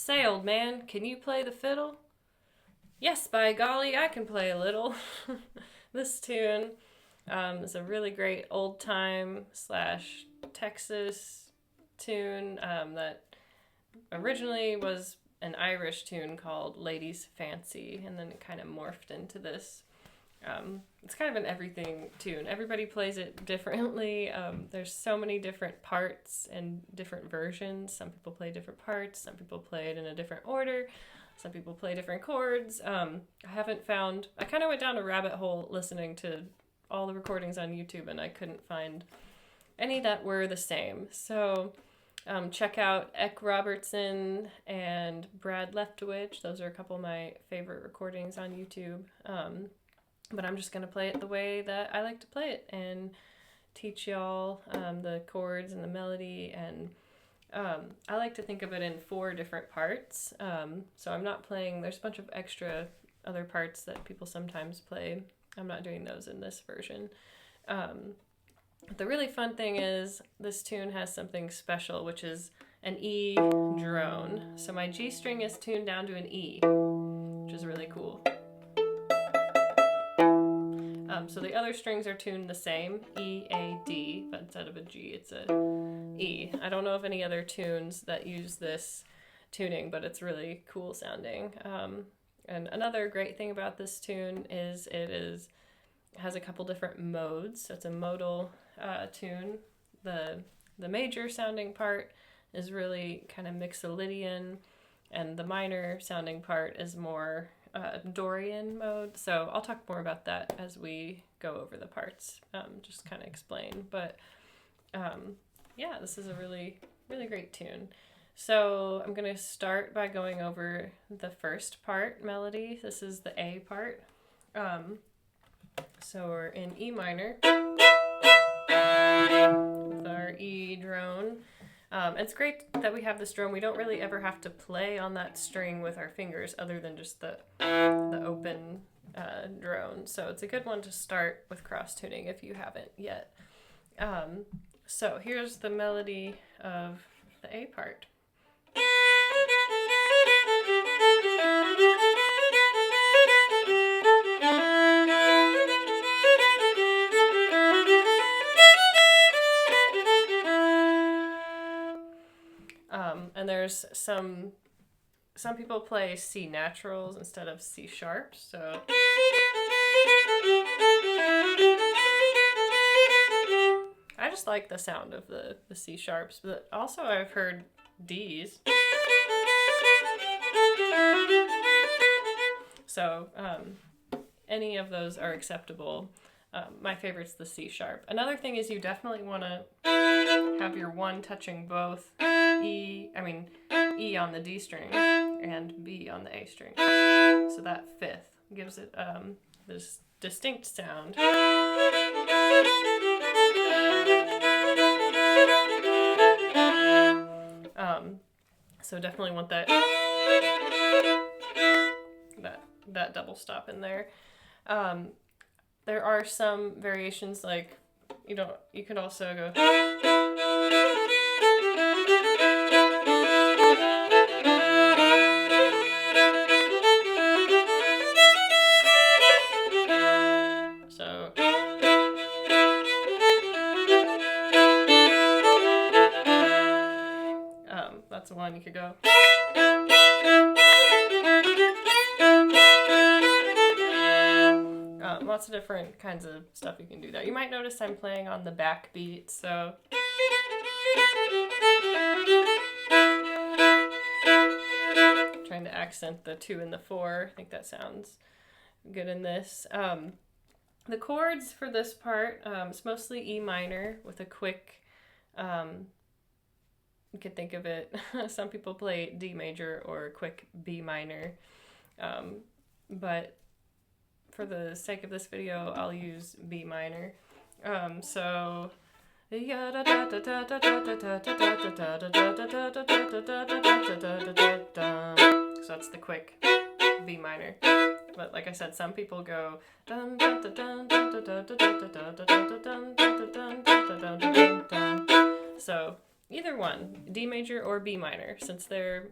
Say, old man, can you play the fiddle? Yes, by golly, I can play a little. This tune is a really great old time slash Texas tune that originally was an Irish tune called Lady's Fancy, and then it kind of morphed into this. It's kind of an everything tune. Everybody plays it differently. There's so many different parts and different versions. Some people play different parts. Some people play it in a different order. Some people play different chords. I kind of went down a rabbit hole listening to all the recordings on YouTube, and I couldn't find any that were the same. So check out Eck Robertson and Brad Leftwich. Those are a couple of my favorite recordings on YouTube. But I'm just going to play it the way that I like to play it and teach y'all the chords and the melody. And I like to think of it in 4 different parts. So I'm not playing, there's a bunch of extra other parts that people sometimes play. I'm not doing those in this version. The really fun thing is this tune has something special, which is an E drone. So my G string is tuned down to an E, which is really cool. So the other strings are tuned the same, E, A, D, but instead of a G, it's a E. I don't know of any other tunes that use this tuning, but it's really cool sounding. And another great thing about this tune is it has a couple different modes. So it's a modal tune. The major sounding part is really kind of Mixolydian, and the minor sounding part is more Dorian mode. So I'll talk more about that as we go over the parts, just kind of explain. But yeah, this is a really, really great tune. So I'm going to start by going over the first part, melody. This is the A part. So we're in E minor with our E drone. It's great that we have this drone. We don't really ever have to play on that string with our fingers other than just the open drone. So it's a good one to start with cross tuning if you haven't yet. So here's the melody of the A part. And there's some people play C naturals instead of C sharps, so I just like the sound of the C sharps, but also I've heard D's. So any of those are acceptable. My favorite's the C sharp. Another thing is you definitely want to have your one touching both E on the D string and B on the A string. So that fifth gives it this distinct sound. So definitely want that double stop in there. There are some variations, like you could also go. So that's one you could go. Lots of different kinds of stuff you can do there. You might notice I'm playing on the backbeat, so trying to accent the 2 and the 4. I think that sounds good in this. The chords for this part, it's mostly E minor with a quick, you could think of it, some people play D major or a quick B minor, but for the sake of this video, I'll use B minor. So that's the quick B minor. But like I said, some people go so either one, D major or B minor, since they're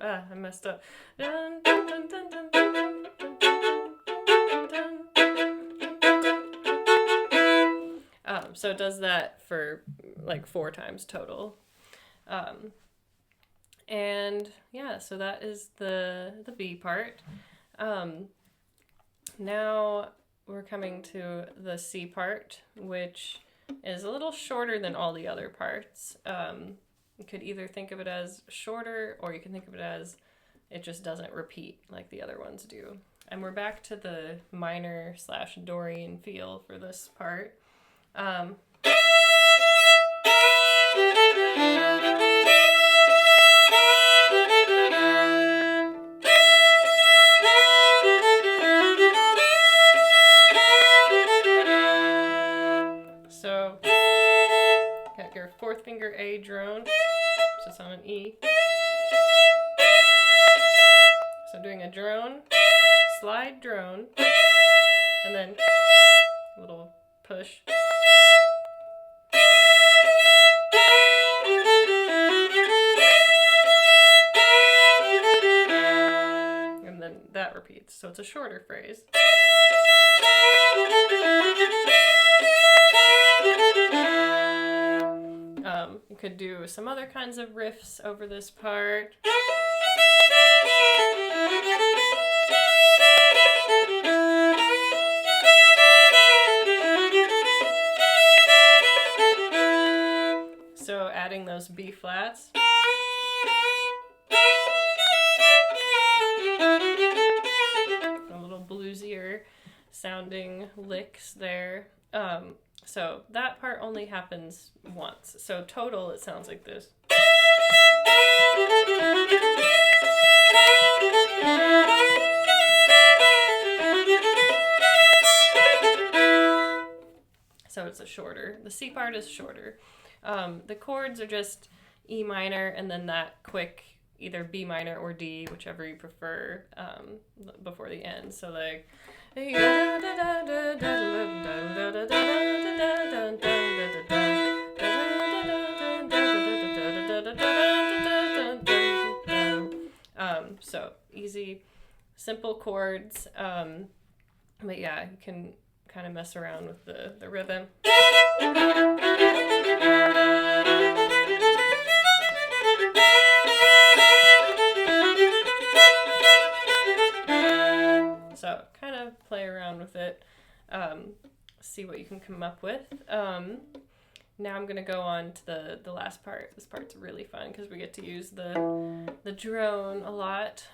I messed up. Dun, dun, dun, dun, dun, dun, dun, dun, dun, dun. So it does that for like 4 times total. And yeah, so that is the B part. Now we're coming to the C part, which is a little shorter than all the other parts. You could either think of it as shorter, or you can think of it as it just doesn't repeat like the other ones do. And we're back to the minor / Dorian feel for this part. So, got your 4th finger A drone, so it's on an E. So doing a drone, slide drone, and then a little push. And then that repeats, so it's a shorter phrase. You could do some other kinds of riffs over this part. So adding those B flats. A little bluesier sounding licks there. So that part only happens once. So total, it sounds like this. So it's a shorter. The C part is shorter. The chords are just E minor and then that quick either B minor or D, whichever you prefer, before the end. So like. So easy, simple chords. But yeah, you can kind of mess around with the rhythm. So kind of play around with it, see what you can come up with. Now I'm gonna go on to the last part. This part's really fun because we get to use the drone a lot.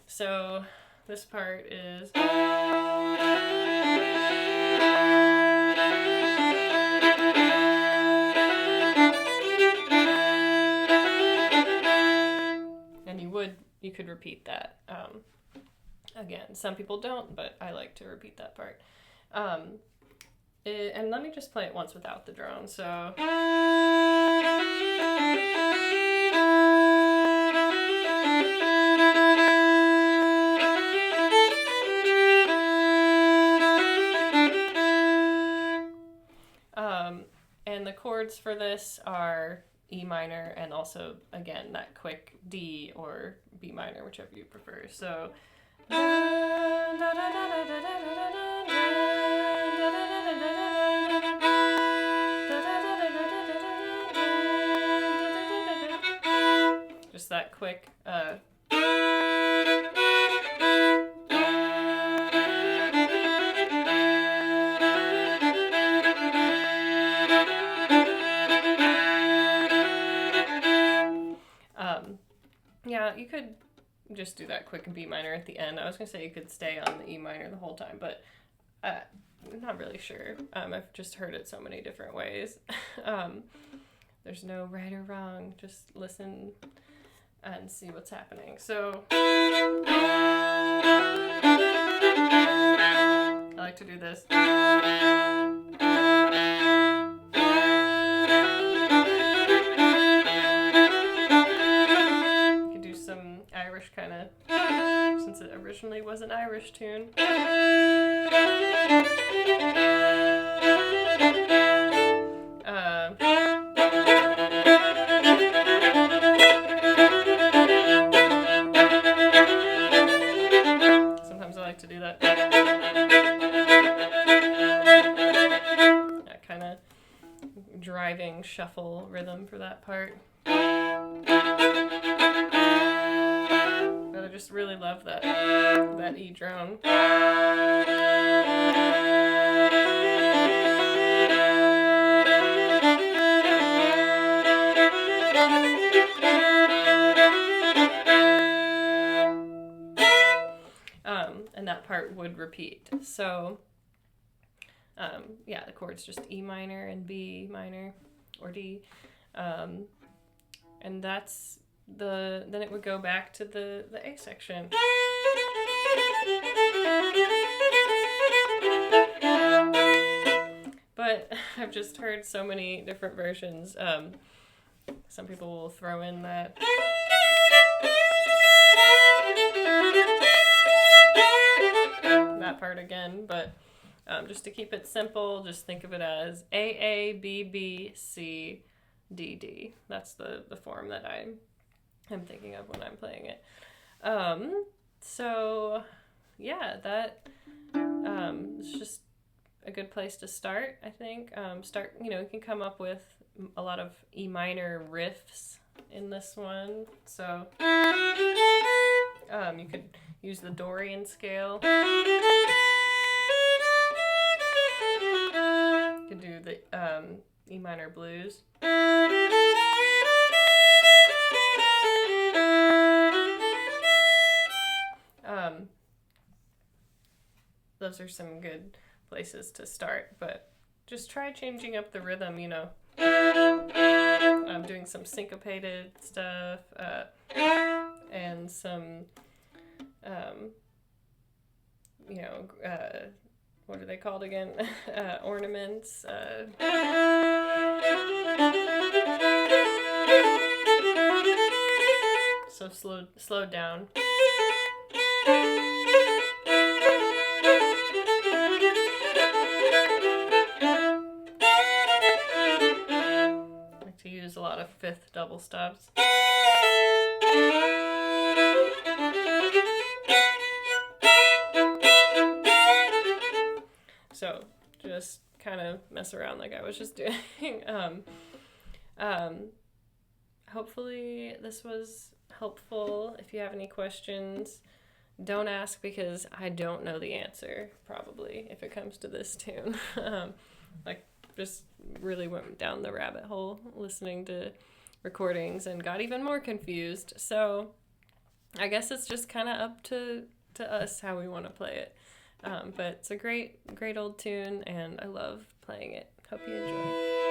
So this part is. And you could repeat that. Again, some people don't, but I like to repeat that part. And let me just play it once without the drone. So. And the chords for this are E minor and also, again, that quick D or B minor, whichever you prefer. So. Just that quick. Yeah, you could just do that quick B minor at the end. I was going to say you could stay on the E minor the whole time, but I'm not really sure. I've just heard it so many different ways. There's no right or wrong. Just listen and see what's happening. So I like to do this. Kind of, since it originally was an Irish tune. long shuffle rhythm for that part. But I just really love that E drone. And that part would repeat. So, yeah, the chord's just E minor and B minor or D. And that's then it would go back to the A section. But I've just heard so many different versions. Some people will throw in that part again, but just to keep it simple, just think of it as A, A, B, B, C, D, D. That's the form that I'm thinking of when I'm playing it. So yeah, that is just a good place to start, I think. You can come up with a lot of E minor riffs in this one. So you could use the Dorian scale. You could do the E minor blues. Those are some good places to start, but just try changing up the rhythm, I'm doing some syncopated stuff, and some, what are they called again? Ornaments. So slow down. I like to use a lot of fifth double stops. So just kind of mess around like I was just doing. Hopefully this was helpful. If you have any questions, don't ask because I don't know the answer, probably, if it comes to this tune. Just really went down the rabbit hole listening to recordings and got even more confused. So I guess it's just kind of up to us how we want to play it. But it's a great old tune, and I love playing it. Hope you enjoy it.